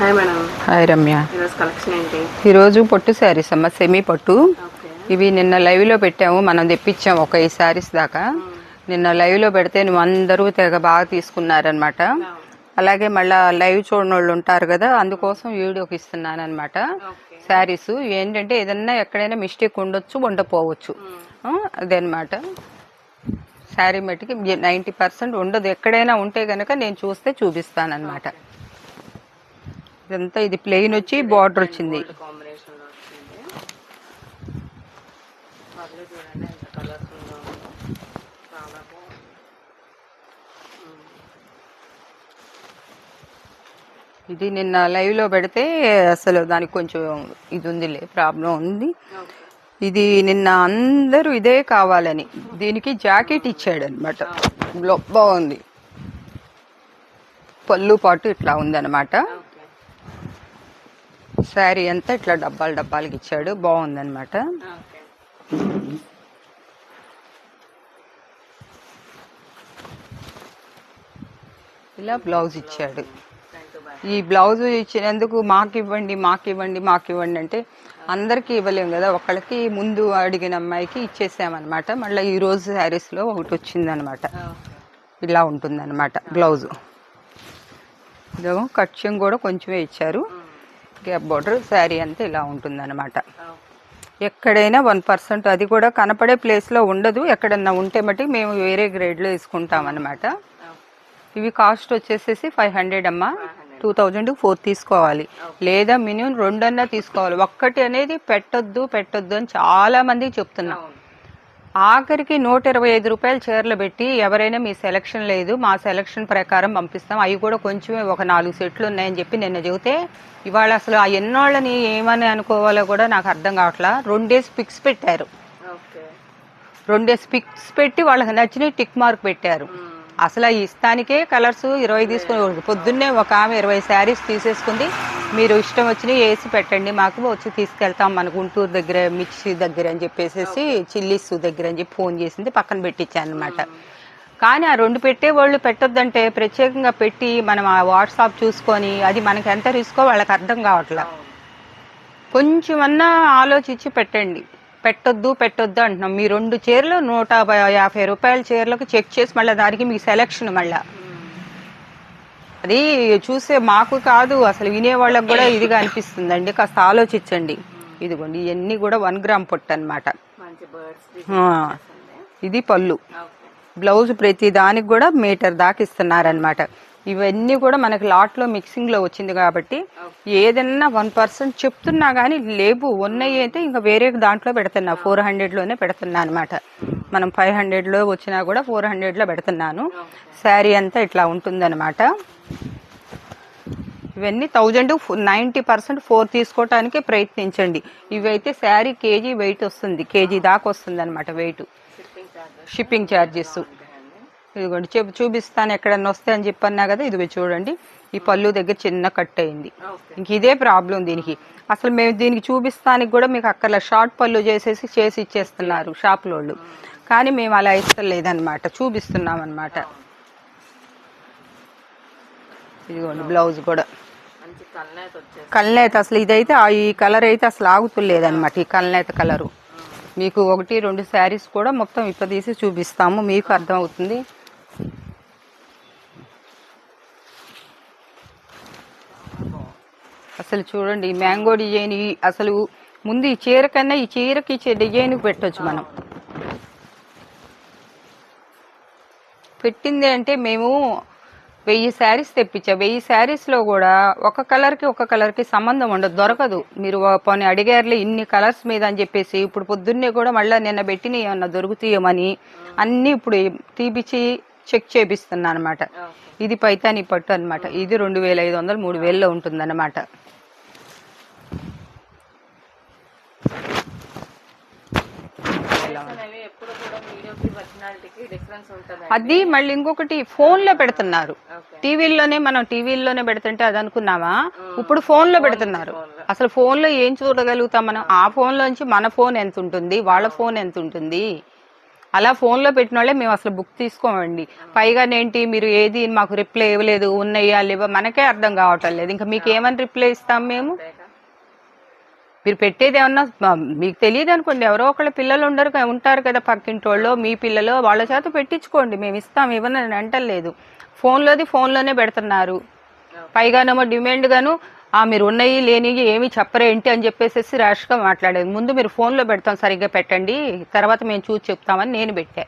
Hi madam. Hi Ramya. ఈరోజు collection ఏంటి? ఈరోజు పట్టు శారీస్ అమ్మ, సెమీ పట్టు. ఓకే. ఇవి నిన్న లైవ్లో పెట్టాము, మనం తెప్పించాము ఒక 5 శారీస్ దాకా. నిన్న లైవ్లో పెడితే నువ్వు అందరూ తెగ బాగా తీసుకున్నారనమాట. అలాగే మళ్ళీ లైవ్ చూడని వాళ్ళు ఉంటారు కదా, అందుకోసం వీడియోకి ఇస్తున్నాను అనమాట. శారీస్ ఏంటంటే ఏదన్నా ఎక్కడైనా మిస్టేక్ ఉండొచ్చు, ఉండపోవచ్చు. అదనమాట. శారీ మట్టికి 90% ఉండదు. ఎక్కడైనా ఉంటే కనుక నేను చూస్తే చూపిస్తాను అనమాట. ఇదంతా ఇది ప్లెయిన్ వచ్చి బార్డర్ వచ్చింది. ఇది నిన్న లైవ్ లో పెడితే అసలు దానికి కొంచెం ఇది ఉందిలే, ప్రాబ్లం ఉంది. ఇది నిన్న అందరూ ఇదే కావాలని దీనికి జాకెట్ ఇచ్చాడు అనమాట. బాగుంది. పళ్ళు పాటు ఇట్లా ఉందన్నమాట. శారీ అంతా ఇట్లా డబ్బాలకి ఇచ్చాడు, బాగుందన్నమాట. ఇలా బ్లౌజ్ ఇచ్చాడు. ఈ బ్లౌజ్ ఇచ్చినందుకు మాకు ఇవ్వండి అంటే అందరికీ ఇవ్వలేము కదా, ఒకళ్ళకి ముందు అడిగిన అమ్మాయికి ఇచ్చేసామన్నమాట. మళ్ళీ ఈ రోజు శారీస్ లో ఒకటి వచ్చిందనమాట. ఇలా ఉంటుందన్నమాట బ్లౌజ్. ఇదేమో కట్యం కూడా కొంచెమే ఇచ్చారు, గ్యాప్ బార్డర్. శారీ అంతా ఇలా ఉంటుందన్నమాట. ఎక్కడైనా 1%, అది కూడా కనపడే ప్లేస్లో ఉండదు. ఎక్కడన్నా ఉంటే మట్టి మేము వేరే గ్రేడ్లో తీసుకుంటాం అన్నమాట. ఇవి కాస్ట్ వచ్చేసేసి 500 అమ్మా. 2000 4 తీసుకోవాలి, లేదా మినిమం 2 అన్నా తీసుకోవాలి. ఒక్కటి అనేది పెట్టొద్దు అని చాలా మందికి చెప్తున్నాం. ఆఖరికి 125 రూపాయలు చీరలు పెట్టి ఎవరైనా మీ సెలక్షన్ లేదు, మా సెలక్షన్ ప్రకారం పంపిస్తాం, అవి కూడా కొంచెమే ఒక 4 సెట్లు ఉన్నాయని చెప్పి నిన్న చెబితే ఇవాళ అసలు ఆ ఎన్నోళ్ళని ఏమని అనుకోవాలో కూడా నాకు అర్థం కావట్లా. 2 డేస్ పిక్స్ పెట్టారు. 2 డేస్ పిక్స్ పెట్టి వాళ్ళకి నచ్చిన టిక్ మార్క్ పెట్టారు. అసలు ఈ ఇస్తానికే కలర్స్ 20 తీసుకుని, పొద్దున్నే ఒక ఆమె 20 శారీస్ తీసేసుకుంది. మీరు ఇష్టం వచ్చినవి వేసి పెట్టండి, మాకు వచ్చి తీసుకెళ్తాం మన గుంటూరు దగ్గర మిర్చి దగ్గర అని చెప్పేసి, చిల్లీస్ దగ్గర అని చెప్పి ఫోన్ చేసింది. పక్కన పెట్టించాను అనమాట. కానీ ఆ 2 పెట్టే వాళ్ళు పెట్టొద్దంటే ప్రత్యేకంగా పెట్టి మనం ఆ వాట్సాప్ చూసుకొని అది మనకి ఎంత రిస్కో వాళ్ళకి అర్థం కావట్లా. కొంచెమన్నా ఆలోచించి పెట్టండి. పెట్టొద్దు అంటున్నాం. మీ 2 చీరలు 150 రూపాయల చీరలకు చెక్ చేసి మళ్ళీ దానికి మీకు సెలక్షన్, మళ్ళా అది చూసే మాకు కాదు అసలు వినేవాళ్ళకి కూడా ఇదిగా అనిపిస్తుందండి. కాస్త ఆలోచించండి. ఇదిగోండి ఇవన్నీ కూడా 1 గ్రామ్ పొట్టు అనమాట. ఇది పళ్ళు. బ్లౌజ్ ప్రతి దానికి కూడా మీటర్ దాకా ఇస్తున్నారనమాట. ఇవన్నీ కూడా మనకి లాట్లో మిక్సింగ్ లో వచ్చింది కాబట్టి ఏదన్నా 1% చెప్తున్నా కానీ లేవు. ఉన్నాయి అయితే ఇంకా వేరే దాంట్లో పెడుతున్నా, 400లోనే పెడుతున్నా అనమాట. మనం 500లో వచ్చినా కూడా 400లో పెడుతున్నాను. శారీ అంతా ఇట్లా ఉంటుందన్నమాట. ఇవన్నీ 90% 4 తీసుకోవటానికి ప్రయత్నించండి. ఇవైతే శారీ కేజీ వెయిట్ వస్తుంది, కేజీ దాకా వస్తుంది అనమాట వెయిట్. షిప్పింగ్ ఛార్జెస్ ఇదిగోండి చూపిస్తాను ఎక్కడన్నా వస్తే అని చెప్పన్నా కదా. ఇదిగో చూడండి, ఈ పళ్ళు దగ్గర చిన్న కట్ అయింది. ఇంక ఇదే ప్రాబ్లం దీనికి. అసలు మేము దీనికి చూపిస్తానికి కూడా మీకు అక్కడ షార్ట్ పళ్ళు చేసి ఇచ్చేస్తున్నారు షాపుల వాళ్ళు, కానీ మేము అలా ఇస్తలేదన్నమాట, చూపిస్తున్నాం అనమాట. ఇదిగోండి బ్లౌజ్ కూడా కల్నేత. అసలు ఇదైతే ఈ కలర్ అయితే అసలు ఆగుతులేదన్నమాట. ఈ కల్నేత కలరు మీకు 1, 2 శారీస్ కూడా మొత్తం తీసి చూపిస్తాము, మీకు అర్థమవుతుంది. అసలు చూడండి ఈ మ్యాంగో డిజైన్, అసలు ముందు ఈ చీర కన్నా ఈ చీరకి ఇచ్చే డిజైన్ పెట్టొచ్చు మనం. పెట్టింది అంటే మేము 1000 శారీస్ తెప్పించా. 1000 శారీస్లో కూడా ఒక కలర్కి సంబంధం ఉండదు, దొరకదు. మీరు పోనీ అడిగారులే ఇన్ని కలర్స్ మీద అని చెప్పేసి ఇప్పుడు పొద్దున్నే కూడా మళ్ళీ నిన్న పెట్టిన ఏమన్నా దొరుకుతాయేమని అన్నీ ఇప్పుడు తీపిచ్చి చెక్ చేపిస్తున్నా అనమాట. ఇది పైతాని పట్టు అనమాట. ఇది 2500 3000లో ఉంటుందన్నమాట. అది మళ్ళీ ఇంకొకటి ఫోన్ లో పెడుతున్నారు. మనం టీవీల్లోనే పెడుతుంటే అది అనుకున్నావా, ఇప్పుడు ఫోన్ లో పెడుతున్నారు. అసలు ఫోన్ లో ఏం చూడగలుగుతాం మనం? ఆ ఫోన్ లోంచి మన ఫోన్ ఎంత ఉంటుంది, వాళ్ళ ఫోన్ ఎంత ఉంటుంది? అలా ఫోన్లో పెట్టిన వాళ్ళే మేము అసలు బుక్ తీసుకోమండి. పైగా ఏంటి మీరు ఏది మాకు రిప్లై ఇవ్వలేదు, ఉన్నాయా లేవా మనకే అర్థం కావటం లేదు. ఇంకా మీకు ఏమని రిప్లై ఇస్తాం మేము? మీరు పెట్టేది ఏమన్నా మీకు తెలియదు అనుకోండి, ఎవరో ఒకళ్ళ పిల్లలు ఉంటారు కదా పక్కింటోళ్ళు, మీ పిల్లలు, వాళ్ళ చేత పెట్టించుకోండి, మేము ఇస్తాం, ఇవ్వనని అంటలేదు. ఫోన్లోనే పెడుతున్నారు. పైగానేమో డిమాండ్ గాను మీరు ఉన్నాయి లేని ఏమి చెప్పరేంటి అని చెప్పేసి ర్యాష్గా మాట్లాడేది. ముందు మీరు ఫోన్లో పెడతాం సరిగ్గా పెట్టండి, తర్వాత మేము చూసి చెప్తామని నేను పెట్టా.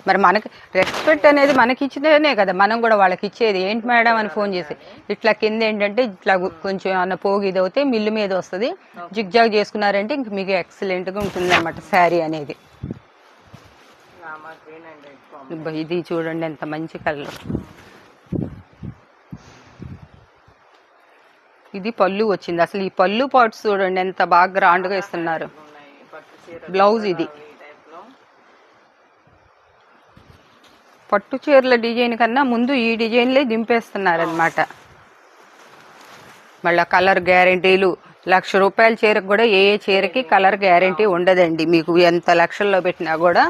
మరి మనకి రెస్పెక్ట్ అనేది మనకి ఇచ్చితేనే కదా మనం కూడా వాళ్ళకి ఇచ్చేది. ఏంటి మేడం అని ఫోన్ చేసి ఇట్లా కింద ఏంటంటే ఇట్లా కొంచెం అన్న పోగు ఇది అవుతే మిల్లు మీద వస్తుంది, జిగ్జాగ్ చేసుకున్నారంటే ఇంక మీకు ఎక్సలెంట్గా ఉంటుంది అనమాట శారీ అనేది. ఇది చూడండి ఎంత మంచి కలర్. ఇది పళ్ళు వచ్చింది. అసలు ఈ పళ్ళు పార్ట్స్ చూడండి ఎంత బాగా గ్రాండ్గా ఇస్తున్నారు. బ్లౌజ్ ఇది పట్టు చీరల డిజైన్ కన్నా ముందు ఈ డిజైన్లే దింపేస్తున్నారు అనమాట. మళ్ళీ కలర్ గ్యారంటీలు. 1,00,000 రూపాయల చీరకు కూడా ఏ చీరకి కలర్ గ్యారంటీ ఉండదండి. మీకు ఎంత లక్షల్లో పెట్టినా కూడా.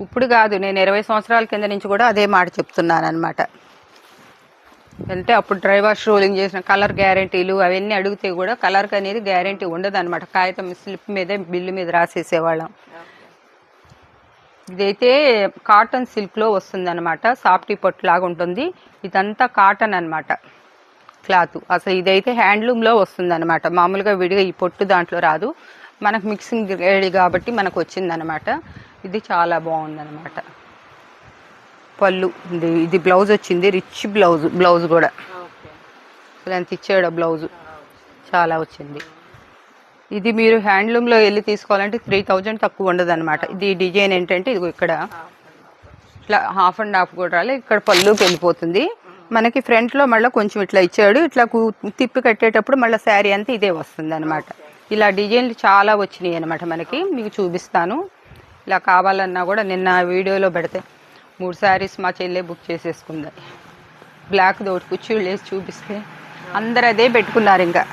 ఇప్పుడు కాదు, నేను 20 సంవత్సరాల కింద నుంచి కూడా అదే మాట చెప్తున్నాను అనమాట. అంటే అప్పుడు డ్రై వాష్ రోలింగ్ చేసిన కలర్ గ్యారంటీలు అవన్నీ అడిగితే కూడా కలర్కి అనేది గ్యారంటీ ఉండదు అనమాట. కాగితం స్లిప్ మీద బిల్లు మీద రాసేసేవాళ్ళం. ఇదైతే కాటన్ సిల్క్లో వస్తుంది అనమాట. సాఫ్టీ పట్టు లాగా ఉంటుంది. ఇదంతా కాటన్ అనమాట క్లాత్. అసలు ఇదైతే హ్యాండ్లూమ్లో వస్తుంది అనమాట. మామూలుగా విడిగా ఈ పొట్టు దాంట్లో రాదు, మనకు మిక్సింగ్ రెడీ కాబట్టి మనకు వచ్చిందనమాట. ఇది చాలా బాగుందనమాట. పళ్ళు ఇది బ్లౌజ్ వచ్చింది, రిచ్ బ్లౌజ్ కూడా అసలు ఎంత ఇచ్చాడో బ్లౌజు, చాలా వచ్చింది. ఇది మీరు హ్యాండ్లూమ్లో వెళ్ళి తీసుకోవాలంటే 3,000 తక్కువ ఉండదు అనమాట. ఇది డిజైన్ ఏంటంటే ఇది ఇక్కడ ఇట్లా హాఫ్ అండ్ హాఫ్ కూడా రాలే, ఇక్కడ పళ్ళుకి వెళ్ళిపోతుంది మనకి. ఫ్రంట్లో మళ్ళీ కొంచెం ఇట్లా ఇచ్చాడు, ఇట్లా తిప్పి కట్టేటప్పుడు మళ్ళీ శారీ అంతా ఇదే వస్తుంది అనమాట. ఇలా డిజైన్లు చాలా వచ్చినాయి అనమాట మనకి, మీకు చూపిస్తాను. ఇలా కావాలన్నా కూడా నిన్న వీడియోలో పెడితే 3 శారీస్ మా చెల్లె బుక్ చేసేసుకుంది. బ్లాక్ తోటి కుర్చీలు వేసి చూపిస్తే అందరు అదే పెట్టుకున్నారు. ఇంకా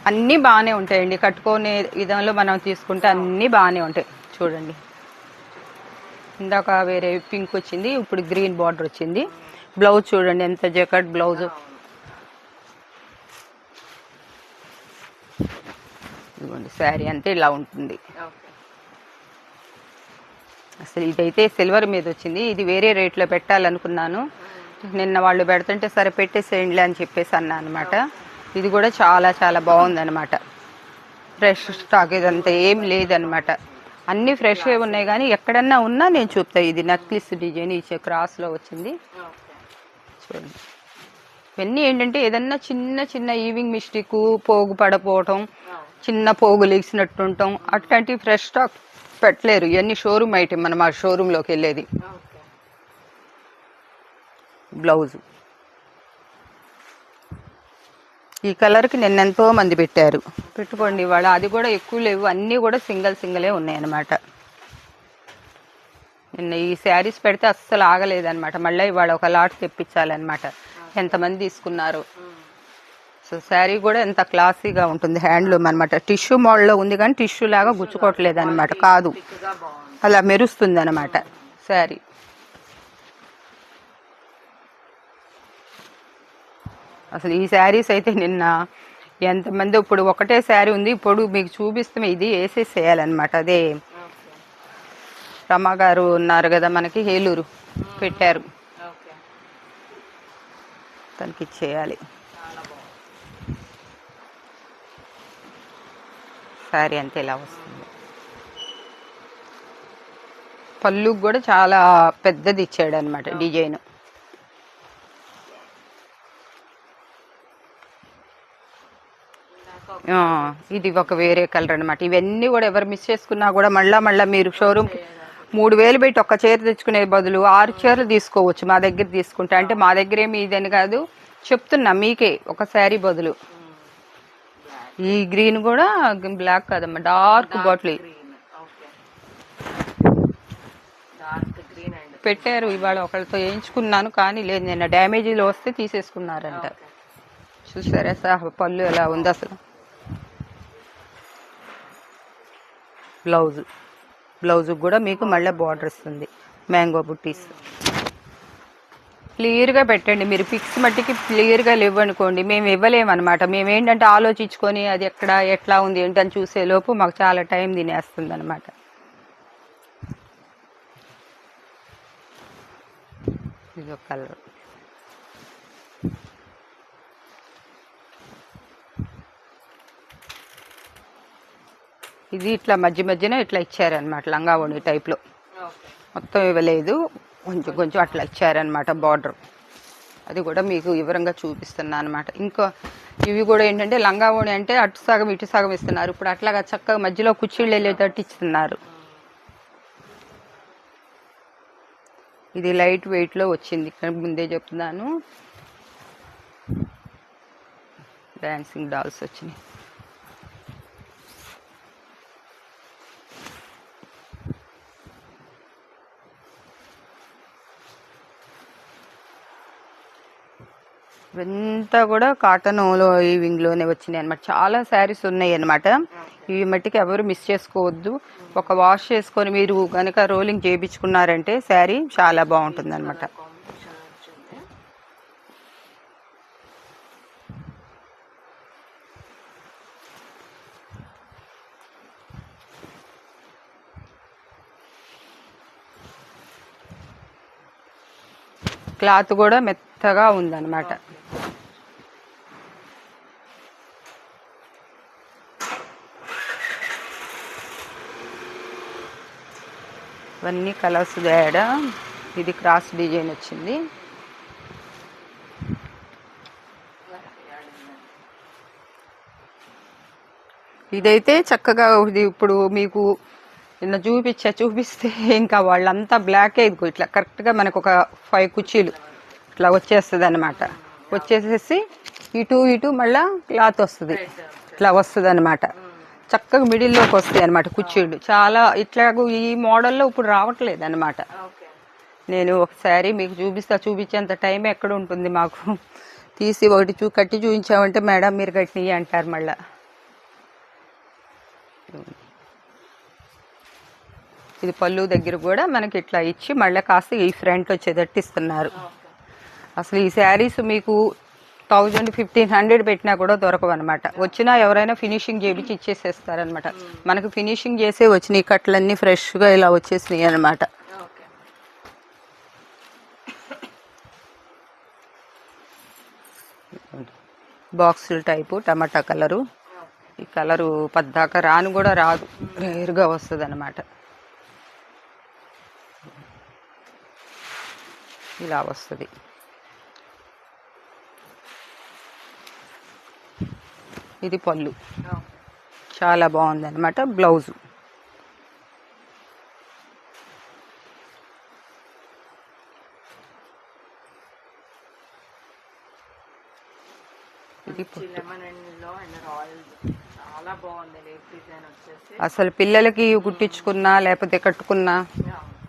అన్నీ బాగానే ఉంటాయండి, కట్టుకునే విధంలో మనం తీసుకుంటే అన్నీ బాగానే ఉంటాయి. చూడండి ఇందాక వేరే పింక్ వచ్చింది, ఇప్పుడు గ్రీన్ బార్డర్ వచ్చింది. బ్లౌజ్ చూడండి ఎంత జకట్ బ్లౌజ్. ఇదిగోండి శారీ అంతే ఇలా ఉంటుంది. అసలు ఇదైతే సిల్వర్ మీద వచ్చింది. ఇది వేరే రేట్లో పెట్టాలనుకున్నాను, నిన్న వాళ్ళు పెడుతుంటే సరే పెట్టేసేయండి అని చెప్పేసి అన్నా అనమాట. ఇది కూడా చాలా చాలా బాగుందనమాట. ఫ్రెష్ స్టాక్ ఇదంతా ఏం లేదనమాట, అన్నీ ఫ్రెష్గా ఉన్నాయి. కానీ ఎక్కడన్నా ఉన్నా నేను చూపుతాను. ఇది నెక్లెస్ డిజైన్ ఇచ్చే క్రాస్లో వచ్చింది చూడండి. ఇవన్నీ ఏంటంటే ఏదన్నా చిన్న చిన్న ఈవింగ్ మిస్టేక్, పోగు పడపోవటం, చిన్న పోగులు ఇచ్చినట్టు ఉండటం, అట్లాంటి ఫ్రెష్ స్టాక్ పెట్టలేరు. ఇవన్నీ షోరూమ్ ఐటమ్, మనం ఆ షోరూంలోకి వెళ్ళేది. బ్లౌజు ఈ కలర్కి నిన్నెంతో మంది పెట్టారు, పెట్టుకోండి ఇవాళ. అది కూడా ఎక్కువ లేవు, అన్నీ కూడా సింగిలే ఉన్నాయన్నమాట. నిన్న ఈ శారీస్ పెడితే అస్సలు ఆగలేదన్నమాట. మళ్ళీ ఇవాళ ఒక లాట్ తెప్పించాలన్నమాట. ఎంతమంది తీసుకున్నారు. సో శారీ కూడా ఎంత క్లాసీగా ఉంటుంది, హ్యాండ్లూమ్ అనమాట. టిష్యూ మోడల్లో ఉంది కానీ టిష్యూ లాగా గుచ్చుకోవట్లేదు అనమాట, కాదు అలా మెరుస్తుంది అనమాట శారీ. అసలు ఈ శారీస్ అయితే నిన్న ఎంతమంది, ఇప్పుడు ఒకటే శారీ ఉంది, ఇప్పుడు మీకు చూపిస్తే ఇది వేసేసేయాలన్నమాట. అదే రమా గారు ఉన్నారు కదా మనకి, ఏలూరు పెట్టారు, తనకి ఇచ్చేయాలి. శారీ అంతే ఇలా వస్తుంది. పళ్ళుకి కూడా చాలా పెద్దది ఇచ్చాడు అనమాట డిజైన్. ఇది ఒక వేరే కలర్ అనమాట. ఇవన్నీ కూడా ఎవరు మిస్ చేసుకున్నా కూడా మళ్ళీ మీరు షోరూమ్కి 3,000 పెట్టి ఒక్క చీర తెచ్చుకునే బదులు 6 చీరలు తీసుకోవచ్చు మా దగ్గర తీసుకుంటే. అంటే మా దగ్గర ఏమి ఇదని కాదు చెప్తున్నా మీకే, ఒక శారీ బదులు. ఈ గ్రీన్ కూడా బ్లాక్ కాదమ్మా, డార్క్ బాటిల్ పెట్టారు. ఇవాళ ఒకళ్ళతో వేయించుకున్నాను కానీ లేదు, నిన్న డ్యామేజీలో వస్తే తీసేసుకున్నారంట. చూసారా సార్ పళ్ళు ఎలా ఉంది. అసలు బ్లౌజ్ బ్లౌజ్కి కూడా మీకు మళ్ళీ బార్డర్ వస్తుంది, మ్యాంగో బుట్టీస్. క్లియర్గా పెట్టండి, మీరు పిక్స్ మట్టికి క్లియర్గా లేవనుకోండి మేము ఇవ్వలేమన్నమాట. మేము ఏంటంటే ఆలోచించుకొని అది ఎక్కడ ఎట్లా ఉంది ఏంటని చూసేలోపు మాకు చాలా టైం తినేస్తుంది అనమాట. ఇది ఒక కలర్. ఇది ఇట్లా మధ్య మధ్యన ఇట్లా ఇచ్చారనమాట, లంగా ఓణి టైప్లో, మొత్తం ఇవ్వలేదు, కొంచెం కొంచెం అట్లా ఇచ్చారనమాట బార్డర్. అది కూడా మీకు వివరంగా చూపిస్తున్నాను అనమాట. ఇంకా ఇవి కూడా ఏంటంటే లంగా ఓణి అంటే అటు సగం ఇటు సగం ఇస్తున్నారు, ఇప్పుడు అట్లాగా చక్కగా మధ్యలో కుర్చీళ్ళు వెళ్ళేటట్టు ఇస్తున్నారు. ఇది లైట్ వెయిట్లో వచ్చింది, ఇక్కడ ముందే చెప్తున్నాను. డాన్సింగ్ డాల్స్ వచ్చినాయి. ఇవంతా కూడా కాటన్లో ఈవింగ్లోనే వచ్చినాయి అనమాట. చాలా శారీస్ ఉన్నాయి అనమాట. ఇవి మట్టికి ఎవరు మిస్ చేసుకోవద్దు. ఒక వాష్ చేసుకొని మీరు కనుక రోలింగ్ చేయించుకున్నారంటే శారీ చాలా బాగుంటుంది అనమాట. క్లాత్ కూడా మెత్తగా ఉందన్నమాట. ఇవన్నీ కలర్స్ తేడా. ఇది క్రాస్ డిజైన్ వచ్చింది. ఇదైతే చక్కగా ఇప్పుడు మీకు నిన్న చూపిస్తే ఇంకా వాళ్ళంతా బ్లాకే. ఇదిగో ఇట్లా కరెక్ట్గా మనకు ఒక 5 కుర్చీలు ఇట్లా వచ్చేస్తుంది అనమాట. వచ్చేసేసి ఇటు మళ్ళా క్లాత్ వస్తుంది, ఇట్లా వస్తుంది అనమాట. చక్కగా మిడిల్లోకి వస్తాయి అనమాట కుర్చీలు. చాలా ఇట్లా ఈ మోడల్లో ఇప్పుడు రావట్లేదు అనమాట. నేను ఒకసారి మీకు చూపించేంత టైం ఎక్కడ ఉంటుంది మాకు. తీసి ఒకటి కట్టి చూపించామంటే మేడం మీరు కట్టినవి అంటారు మళ్ళా. ఇది పళ్ళు దగ్గర కూడా మనకి ఇట్లా ఇచ్చి మళ్ళీ కాస్త ఈ ఫ్రంట్ వచ్చేటట్టు ఇస్తున్నారు. అసలు ఈ శారీస్ మీకు 1000-1500 పెట్టినా కూడా దొరకవు అనమాట. వచ్చినా ఎవరైనా ఫినిషింగ్ చేయించి ఇచ్చేసేస్తారనమాట. మనకు ఫినిషింగ్ చేసే వచ్చినాయి కట్లన్నీ ఫ్రెష్గా ఇలా వచ్చేసినాయి అనమాట. బాక్సుల టైపు టమాటా కలరు. ఈ కలరు పద్దాక రాను కూడా రాదు, రేరుగా వస్తుంది అనమాట. ఇలా వస్తుంది. ఇది పళ్ళు, చాలా బాగుంది అనమాట. బ్లౌజు అసలు పిల్లలకి కుట్టించుకున్నా లేకపోతే కట్టుకున్నా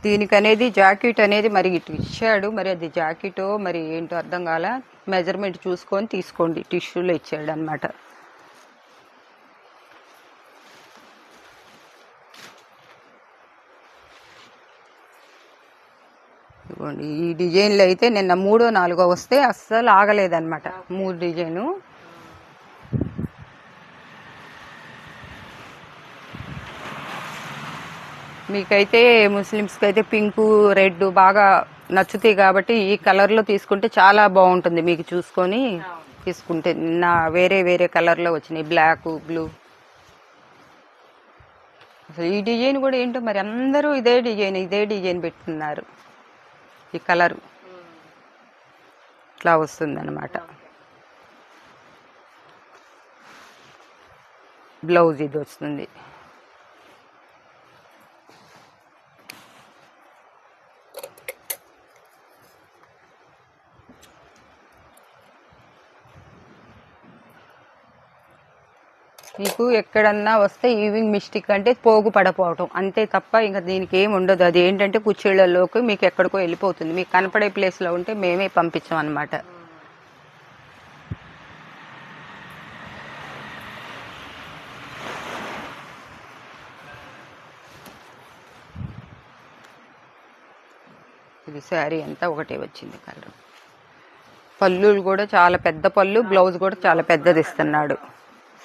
దీనికనేది జాకెట్ అనేది మరి ఇటు ఇచ్చాడు. మరి అది జాకెటో మరి ఏంటో అర్థం కాల. మెజర్మెంట్ చూసుకొని తీసుకోండి, టిష్యూలో ఇచ్చాడు అనమాట. ఈ డిజైన్లు అయితే నిన్న 3ో 4ో వస్తే అస్సలు ఆగలేదన్నమాట. 3 డిజైను. మీకైతే ముస్లిమ్స్కి అయితే పింకు రెడ్ బాగా నచ్చుతాయి కాబట్టి ఈ కలర్లో తీసుకుంటే చాలా బాగుంటుంది. మీకు చూసుకొని తీసుకుంటే నిన్న వేరే కలర్లో వచ్చినాయి, బ్లాక్ బ్లూ. అసలు ఈ డిజైన్ కూడా ఏంటో మరి అందరూ ఇదే డిజైన్ పెట్టుకున్నారు. ఈ కలరు ఇట్లా వస్తుంది అన్నమాట. బ్లౌజ్ ఇది వస్తుంది. మీకు ఎక్కడన్నా వస్తే ఈవింగ్ మిస్టేక్ అంటే పోగు పడపోవటం అంతే తప్ప ఇంకా దీనికి ఏమి ఉండదు. అది ఏంటంటే కుర్చీళ్ళలోకి మీకు ఎక్కడికో వెళ్ళిపోతుంది. మీకు కనపడే ప్లేస్లో ఉంటే మేమే పంపించాం అన్నమాట. ఇది శారీ అంతా ఒకటే వచ్చింది కలర్. పళ్ళులు కూడా చాలా పెద్ద పళ్ళు, బ్లౌజ్ కూడా చాలా పెద్దది ఇస్తున్నాడు.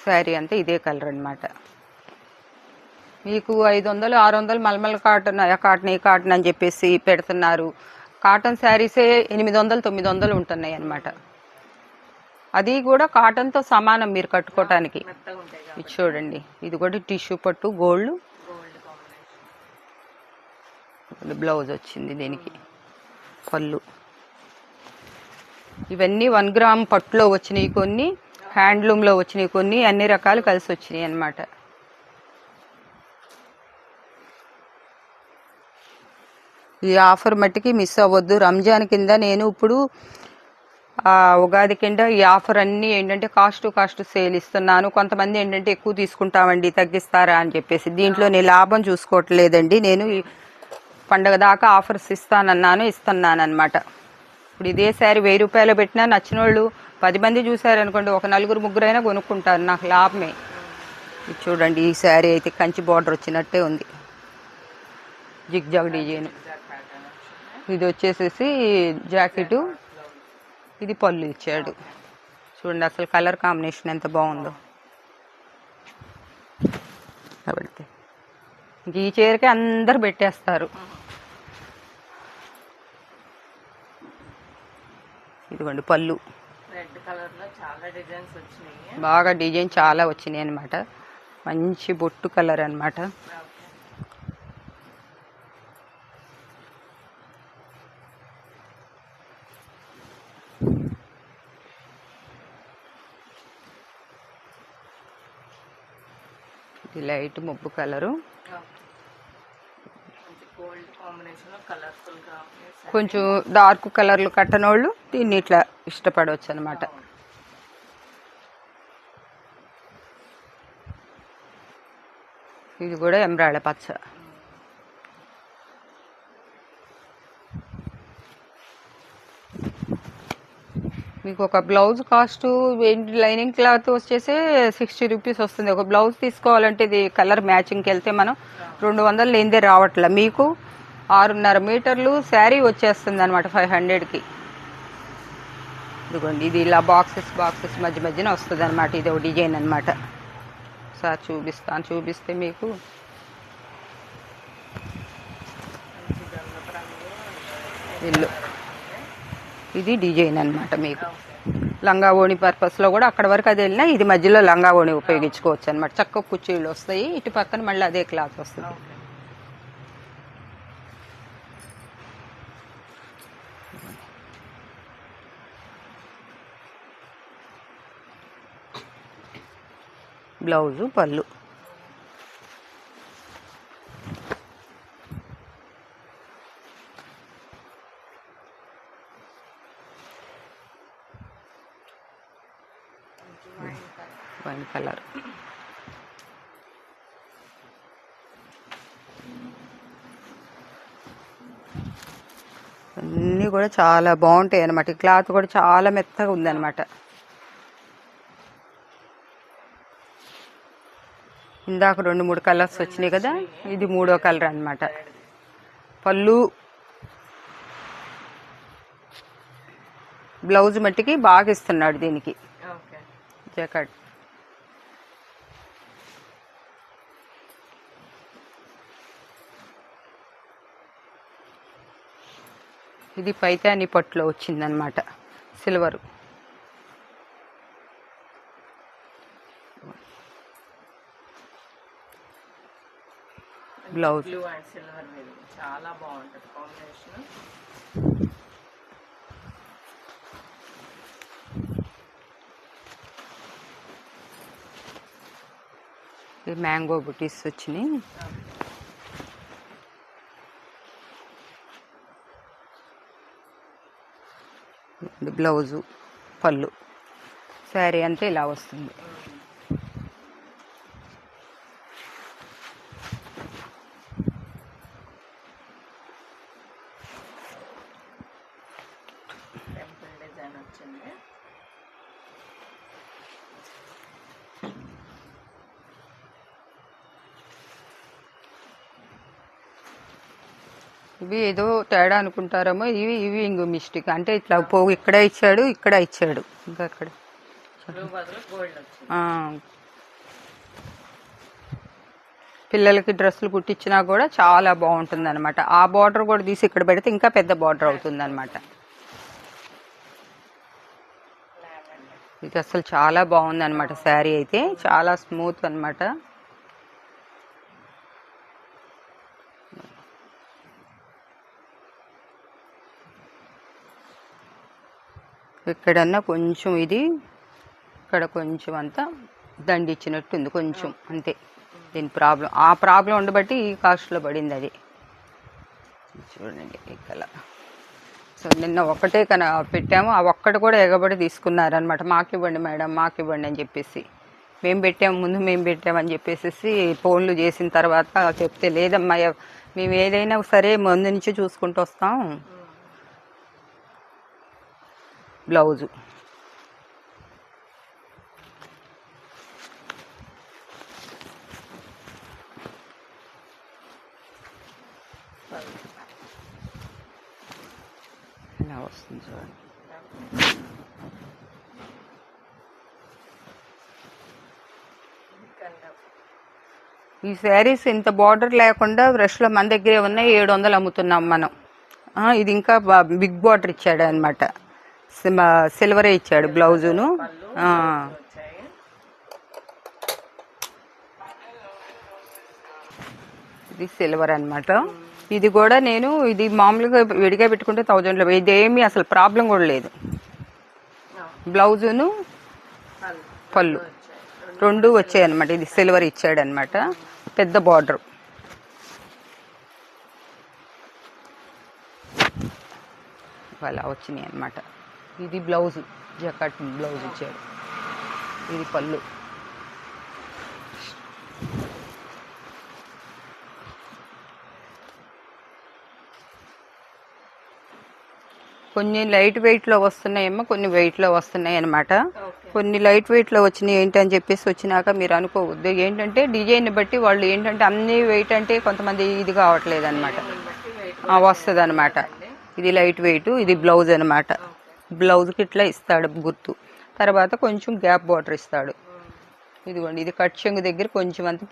శారీ అంతా ఇదే కలర్ అనమాట. మీకు 500 600 మల్మల్ కాటన్, కాటన్, ఈ కాటన్ అని చెప్పేసి పెడుతున్నారు. కాటన్ శారీసే 800 900 ఉంటున్నాయి అనమాట. అది కూడా కాటన్తో సమానం మీరు కట్టుకోవటానికి. ఇది చూడండి, ఇది కూడా టిష్యూ పట్టు గోల్డ్ బ్లౌజ్ వచ్చింది దీనికి. పళ్ళు ఇవన్నీ 1 గ్రామ్ పట్టులో వచ్చినాయి, కొన్ని హ్యాండ్లూమ్లో వచ్చినాయి, కొన్ని అన్ని రకాలు కలిసి వచ్చినాయి అన్నమాట. ఈ ఆఫర్ మట్టికి మిస్ అవ్వద్దు. రంజాన్ కింద నేను ఇప్పుడు ఉగాది కింద ఈ ఆఫర్ అన్నీ ఏంటంటే కాస్ట్ సేల్ ఇస్తున్నాను. కొంతమంది ఏంటంటే ఎక్కువ తీసుకుంటామండి తగ్గిస్తారా అని చెప్పేసి, దీంట్లో నేను లాభం చూసుకోవట్లేదండి. నేను పండగ దాకా ఆఫర్స్ ఇస్తున్నాను అనమాట. ఇప్పుడు ఇదే శారీ 1000 రూపాయలు పెట్టినా నచ్చిన వాళ్ళు 10 మంది చూసారనుకోండి, ఒక 4 3 అయినా కొనుక్కుంటారు, నాకు లాభమే. ఇది చూడండి, ఈ శారీ అయితే కంచి బార్డర్ వచ్చినట్టే ఉంది, జిగ్జాగ్ డిజైన్. ఇది వచ్చేసేసి జాకెట్, ఇది పళ్ళు ఇచ్చాడు. చూడండి అసలు కలర్ కాంబినేషన్ ఎంత బాగుందో. కాబట్టి ఈ చీరకే అందరు పెట్టేస్తారు. ఇదిగోండి పళ్ళు, రెడ్ కలర్ లో చాలా డిజైన్స్ వచ్చినాయి, బాగా డిజైన్ చాలా వచ్చినాయి అనమాట. మంచి బొట్టు కలర్ అనమాట. ఇది లైట్ ముబ్బు కలరు, కొంచెం డార్క్ కలర్లు కట్టనోళ్ళు దీన్ని ఇట్లా ఇష్టపడవచ్చు అనమాట. ఇది కూడా ఎమరాళ్ళ పచ్చ. మీకు ఒక బ్లౌజ్ కాస్ట్ లైనింగ్ క్లాత్ వచ్చేసి 60 రూపీస్ వస్తుంది. ఒక బ్లౌజ్ తీసుకోవాలంటే ఇది కలర్ మ్యాచింగ్కి వెళ్తే మనం 200 లేనిదే రావట్లే. మీకు 6.5 మీటర్లు శారీ వచ్చేస్తుంది అనమాట 500కి. ఇదిగోండి, ఇది ఇలా బాక్సెస్ మధ్యన వస్తుంది అనమాట. ఇది ఒక డిజైన్ అనమాట. సార్ చూపిస్తే మీకు ఇల్లు ఇది డిజైన్ అనమాట. మీకు లంగా ఓణి పర్పస్లో కూడా అక్కడ వరకు అది వెళ్ళినా ఇది మధ్యలో లంగా ఓణి ఉపయోగించుకోవచ్చు అనమాట. చక్కగా కుర్చీలు వస్తాయి, ఇటు పక్కన మళ్ళీ అదే క్లాత్ వస్తుంది. బ్లౌజు పళ్ళు వైన్ కలర్. అన్నీ కూడా చాలా బాగుంటాయి అన్నమాట. ఈ క్లాత్ కూడా చాలా మెత్తగా ఉందన్నమాట. ఇందాక 2 3 కలర్స్ వచ్చినాయి కదా, ఇది 3వ కలర్ అన్నమాట. పళ్ళు బ్లౌజ్ మట్టికి బాగా ఇస్తున్నాడు దీనికి జాకెట్. ఇది పైతాని పట్టులో వచ్చిందనమాట, silver. Blouse blue and silver మీద చాలా బాగుంటుంది కాంబినేషన్. మ్యాంగో బుటీస్ వచ్చినాయి. బ్లౌజు పళ్ళు శారీ అంతా ఇలా వస్తుంది. టెంపుల్ డిజైన్ వచ్చింది. ఇవి ఏదో తేడా అనుకుంటారేమో, ఇవి ఇవి ఇంకో మిస్టేక్. అంటే ఇట్లా పోగు ఇక్కడ ఇచ్చాడు, ఇక్కడ ఇచ్చాడు, ఇంకా అక్కడ బ్లూ బదులు గోల్డ్ వచ్చింది. పిల్లలకి డ్రెస్సులు కుట్టించినా కూడా చాలా బాగుంటుంది అనమాట. ఆ బార్డర్ కూడా తీసి ఇక్కడ పెడితే ఇంకా పెద్ద బార్డర్ అవుతుంది అనమాట. ఇది అసలు చాలా బాగుంది అనమాట. శారీ అయితే చాలా స్మూత్ అనమాట. ఎక్కడన్నా కొంచెం ఇది ఇక్కడ కొంచెం అంతా దండి ఇచ్చినట్టు ఉంది కొంచెం, అంతే. దీని ప్రాబ్లం, ఆ ప్రాబ్లం ఉండబట్టి ఈ కాస్ట్లో పడింది అది. చూడండి ఇక్కడ. సో నిన్న ఒక్కటే పెట్టాము, ఆ ఒక్కటి కూడా ఎగబడి తీసుకున్నారనమాట. మాకు ఇవ్వండి మేడం, మాకు ఇవ్వండి అని చెప్పేసి. మేము పెట్టాము, ముందు మేము పెట్టామని చెప్పేసి ఫోన్లు చేసిన తర్వాత చెప్తే, లేదమ్మా మేము ఏదైనా సరే ముందు నుంచి చూసుకుంటూ వస్తాం. బ్లౌజు ఇలా వస్తుంది చూడండి. ఈ శారీస్ ఇంత బార్డర్ లేకుండా బ్రష్లో మన దగ్గరే ఉన్నాయి, 700 అమ్ముతున్నాం మనం. ఇది ఇంకా బిగ్ బార్డర్ ఇచ్చాడు అనమాట. సిల్వరే ఇచ్చాడు బ్లౌజును. ఇది సిల్వర్ అనమాట. ఇది కూడా నేను ఇది మామూలుగా విడిగా పెట్టుకుంటే 1000లో, ఇదేమి అసలు ప్రాబ్లం కూడా లేదు. బ్లౌజును పళ్ళు రెండు వచ్చాయి అనమాట. ఇది సిల్వర్ ఇచ్చాడు అనమాట, పెద్ద బార్డర్. అలా వచ్చినాయి అనమాట. ఇది బ్లౌజు, జకాట్ బ్లౌజ్ ఇచ్చాడు. ఇది పళ్ళు. కొన్ని లైట్ వెయిట్లో వస్తున్నాయేమో, కొన్ని వెయిట్లో వస్తున్నాయి అనమాట. కొన్ని లైట్ వెయిట్లో వచ్చినాయి ఏంటని చెప్పేసి వచ్చినాక మీరు అనుకోవద్దు. ఏంటంటే డిజైన్ బట్టి వాళ్ళు ఏంటంటే అన్ని వెయిట్ అంటే కొంతమంది ఇది కావట్లేదు అనమాట, వస్తుంది అనమాట. ఇది లైట్ వెయిట్, ఇది బ్లౌజ్ అనమాట. బ్లౌజ్కి ఇట్లా ఇస్తాడు గుర్తు. తర్వాత కొంచెం గ్యాప్ బార్డర్ ఇస్తాడు. ఇదిగోండి, ఇది కట్ చెంగు దగ్గర కొంచెం అంత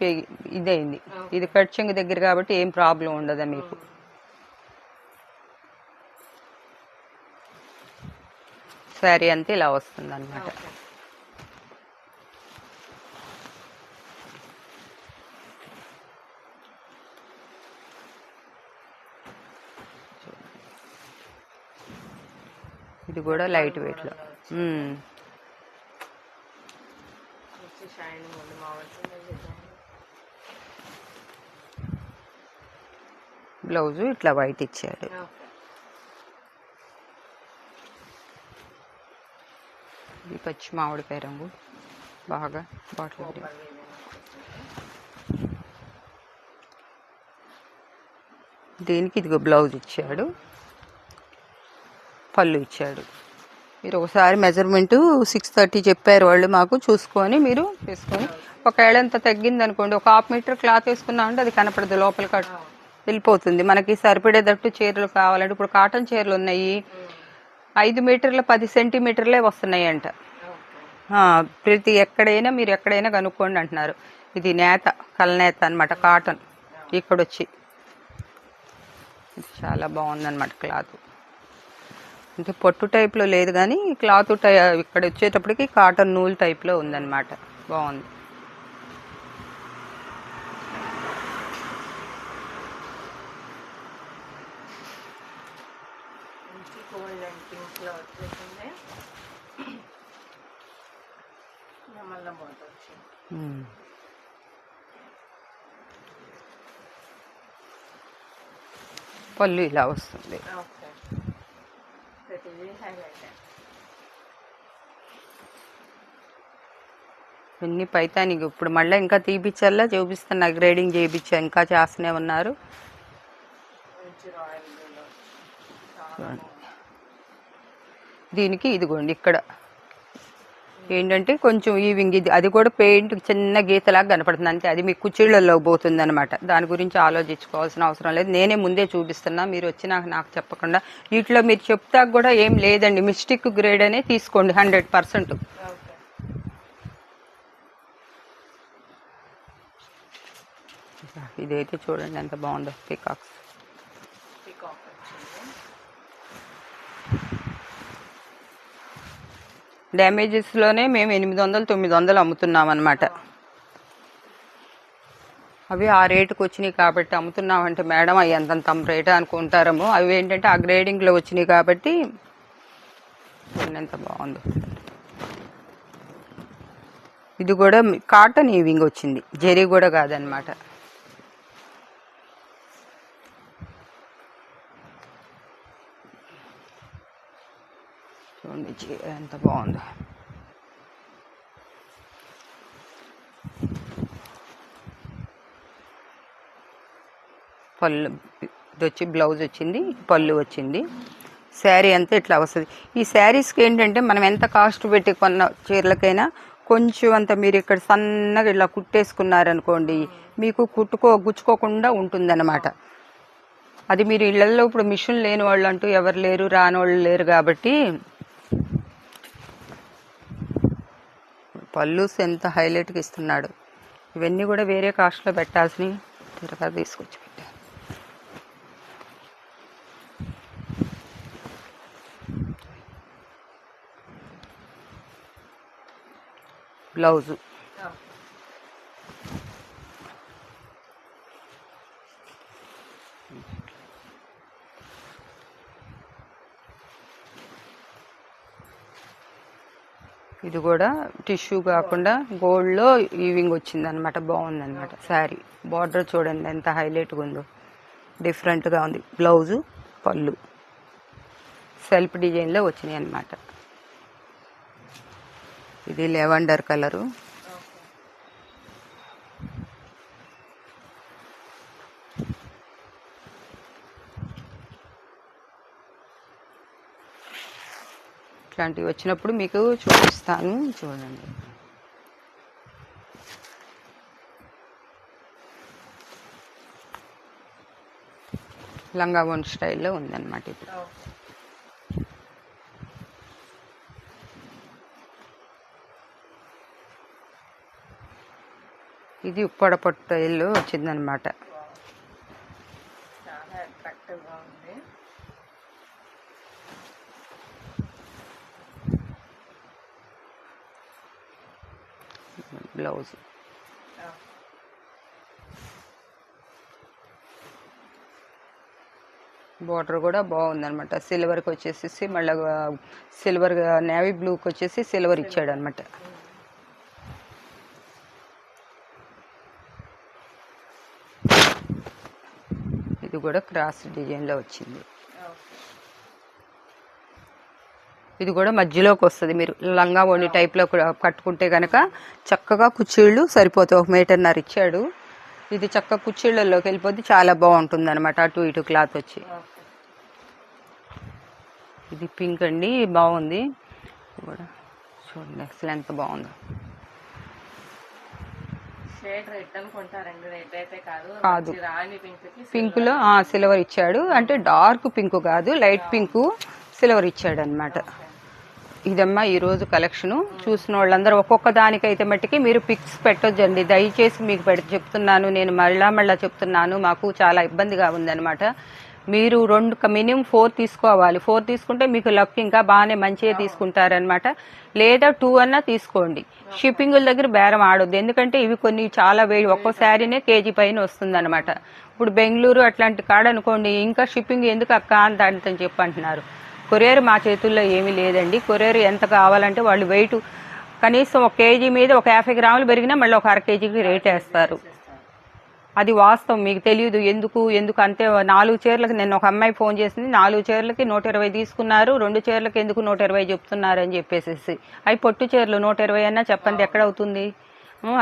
ఇదైంది. ఇది కట్ చెంగు దగ్గర కాబట్టి ఏం ప్రాబ్లం ఉండదా మీకు. శారీ అంతా ఇలా వస్తుంది అనమాట. ఇది కూడా లైట్ వెయిట్లో. బ్లౌజు ఇట్లా వైట్ ఇచ్చాడు. ఇది పచ్చి మామిడికాయ రంగు, బాగా బాటిల్ గ్రీన్. దీనికి ఇదిగో బ్లౌజ్ ఇచ్చాడు, పళ్ళు ఇచ్చాడు. మీరు ఒకసారి మెజర్మెంటు 630 చెప్పారు వాళ్ళు మాకు, చూసుకొని మీరు వేసుకొని. ఒకవేళ ఎంత తగ్గింది అనుకోండి, ఒక 1/2 మీటర్ క్లాత్ వేసుకున్నామంటే అది కనపడదు, లోపల వెళ్ళిపోతుంది. మనకి సరిపడేటట్టు చీరలు కావాలంటే ఇప్పుడు కాటన్ చీరలు ఉన్నాయి, 5 మీటర్ల 10 సెంటీమీటర్లే వస్తున్నాయి అంట. ప్రతి ఎక్కడైనా మీరు ఎక్కడైనా కనుక్కోండి అంటున్నారు. ఇది నేత, కలనేత అనమాట, కాటన్. ఇక్కడొచ్చి చాలా బాగుందన్నమాట క్లాత్. అంటే పొట్టు టైప్లో లేదు కానీ క్లాత్ ఇక్కడ వచ్చేటప్పటికి కాటన్ నూల్ టైప్లో ఉందన్నమాట, బాగుంది. పళ్ళు ఇలా వస్తుంది. ఇన్ని పైతానికి ఇప్పుడు మళ్ళీ ఇంకా తీపిచ్చల్లా చూపిస్తున్నా, గ్రేడింగ్ చేయించా, ఇంకా చేస్తూనే ఉన్నారు. దీనికి ఇదిగోండి ఇక్కడ ఏంటంటే కొంచెం ఈవింగ్ ఇది, అది కూడా పెయింట్ చిన్న గీతలాగా కనపడుతుంది అంతే. అది మీ కుర్చీళ్ళలో పోతుంది అనమాట. దాని గురించి ఆలోచించుకోవాల్సిన అవసరం లేదు. నేనే ముందే చూపిస్తున్నా, మీరు వచ్చి నాకు చెప్పకుండా. వీటిలో మీరు చెప్తా కూడా ఏం లేదండి, మిస్టిక్ గ్రేడ్ అనే తీసుకోండి 100%. ఇదైతే చూడండి ఎంత బాగుందో, పీకాక్స్. డ్యామేజెస్లోనే మేము 800-900 అమ్ముతున్నాం అనమాట. అవి ఆ రేటుకి వచ్చినాయి కాబట్టి అమ్ముతున్నామంటే మేడం అవి ఎంతంత రేట్ అనుకుంటారేమో. అవి ఏంటంటే ఆ గ్రేడింగ్లో వచ్చినాయి కాబట్టి ఎంత బాగుందో. ఇది కూడా కాటన్ ఈవింగ్ వచ్చింది, జరీ కూడా కాదనమాట. చూడండి ఎంత బాగుందో. పళ్ళు ఇది వచ్చి బ్లౌజ్ వచ్చింది, పళ్ళు వచ్చింది. శారీ అంతా ఇట్లా వస్తుంది. ఈ శారీస్కి ఏంటంటే మనం ఎంత కాస్ట్ పెట్టి కొన్న చీరలకైనా కొంచెం అంత మీరు ఇక్కడ సన్నగా ఇలా కుట్టేసుకున్నారనుకోండి, మీకు గుచ్చుకోకుండా ఉంటుందన్నమాట. అది మీరు ఇళ్లలో ఇప్పుడు మిషన్ లేని వాళ్ళు అంటూ ఎవరు లేరు, రాని వాళ్ళు లేరు కాబట్టి. పళ్ళుస్ ఎంత హైలైట్గా ఇస్తున్నాడు. ఇవన్నీ కూడా వేరే కాస్ట్లో పెట్టాల్సినవి తిరగా తీసుకొచ్చి పెట్టారు. బ్లౌజు ఇది కూడా టిష్యూ కాకుండా గోల్డ్లో ఈవింగ్ వచ్చిందనమాట. బాగుందనమాట శారీ. బార్డర్ చూడండి ఎంత హైలైట్గా ఉందో, డిఫరెంట్గా ఉంది. బ్లౌజు పళ్ళు సెల్ఫ్ డిజైన్లో వచ్చినాయి అన్నమాట. ఇది లెవెండర్ కలరు. ఇట్లాంటివి వచ్చినప్పుడు మీకు చూపిస్తాను, చూడండి. లంగా వన్ స్టైల్లో ఉందన్నమాట ఇప్పుడు. ఇది ఉప్పడ పొట్టలో వచ్చిందనమాట. బ్లౌజ్ బార్డర్ కూడా బాగుందనమాట. సిల్వర్కి వచ్చేసి మళ్ళీ సిల్వర్ నేవీ బ్లూకి వచ్చేసి సిల్వర్ ఇచ్చాడు అనమాట. ఇది కూడా క్రాస్ డిజైన్లో వచ్చింది. ఇది కూడా మధ్యలోకి వస్తుంది. మీరు లంగా ఓణి టైప్లో కట్టుకుంటే కనుక చక్కగా కుర్చీళ్ళు సరిపోతాయి. 1.5 మీటర్ ఇచ్చాడు. ఇది చక్కగా కుర్చీళ్ళలోకి వెళ్ళిపోతే చాలా బాగుంటుంది అనమాట. అటు ఇటు క్లాత్ వచ్చి. ఇది పింక్ అండి, బాగుంది. ఇది కూడా చూడండి అసలు ఎంత బాగుందో. కాదు, పింక్లో సిల్వర్ ఇచ్చాడు. అంటే డార్క్ పింక్ కాదు, లైట్ పింక్ సిల్వర్ ఇచ్చాడు అనమాట. ఇదమ్మా ఈరోజు కలెక్షను. చూసిన వాళ్ళందరూ ఒక్కొక్క దానికైతే మట్టికి మీరు పిక్స్ పెట్టొద్దండి దయచేసి. మీకు చెప్తున్నాను నేను, మళ్ళా చెప్తున్నాను. మాకు చాలా ఇబ్బందిగా ఉందన్నమాట. మీరు మినిమం 4 తీసుకోవాలి. 4 తీసుకుంటే మీకు లక్ ఇంకా బాగానే మంచిగా తీసుకుంటారనమాట. లేదా 2 అన్నా తీసుకోండి. షిప్పింగుల దగ్గర బేరం ఆడొద్దు, ఎందుకంటే ఇవి కొన్ని చాలా ఒక్కో శారీనే కేజీ పైన వస్తుందన్నమాట. ఇప్పుడు బెంగళూరు అట్లాంటి కాడ అనుకోండి, ఇంకా షిప్పింగ్ ఎందుకు అక్క అని చెప్పి అంటున్నారు. కొరియర్ మా చేతుల్లో ఏమీ లేదండి. కొరియర్ ఎంత కావాలంటే వాళ్ళు వెయిట్ కనీసం 1 కేజీ మీద 150 గ్రాములు పెరిగినా మళ్ళీ 1 అర కేజీకి రేట్ వేస్తారు. అది వాస్తవం, మీకు తెలియదు ఎందుకు అంతే. 4 చీరలకు నిన్న ఒక అమ్మాయి ఫోన్ చేసింది, 4 చీరలకి 120 తీసుకున్నారు, 2 చీరలకి ఎందుకు 120 చెప్తున్నారు అని చెప్పేసి. అవి పొట్టు చీరలు 120 అన్నా చెప్పండి ఎక్కడవుతుంది.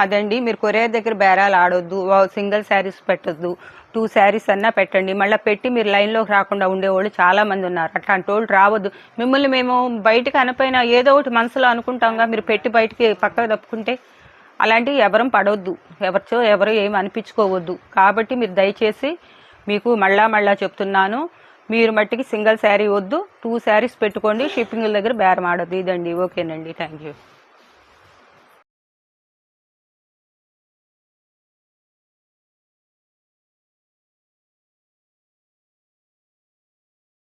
అదండి, మీరు కొరియర్ దగ్గర బేరాలు ఆడొద్దు, సింగిల్ శారీస్ పెట్టొద్దు, 2 శారీస్ అన్నా పెట్టండి. మళ్ళీ పెట్టి మీరు లైన్లోకి రాకుండా ఉండేవాళ్ళు చాలా మంది ఉన్నారు. అట్లాంటి వాళ్ళు రావద్దు. మిమ్మల్ని మేము బయటకు అనపోయినా ఏదో ఒకటి మనసులో అనుకుంటాంగా, మీరు పెట్టి బయటికి పక్కకు తప్పుకుంటే అలాంటివి ఎవరం పడవద్దు, ఎవరు ఏమి అనిపించుకోవద్దు. కాబట్టి మీరు దయచేసి మీకు మళ్ళా చెప్తున్నాను, మీరు మట్టికి సింగిల్ శారీ వద్దు, 2 శారీస్ పెట్టుకోండి, షిప్పింగ్ దగ్గర బేరం ఆడొద్దు. ఇదండి. ఓకేనండి, థ్యాంక్ యూ.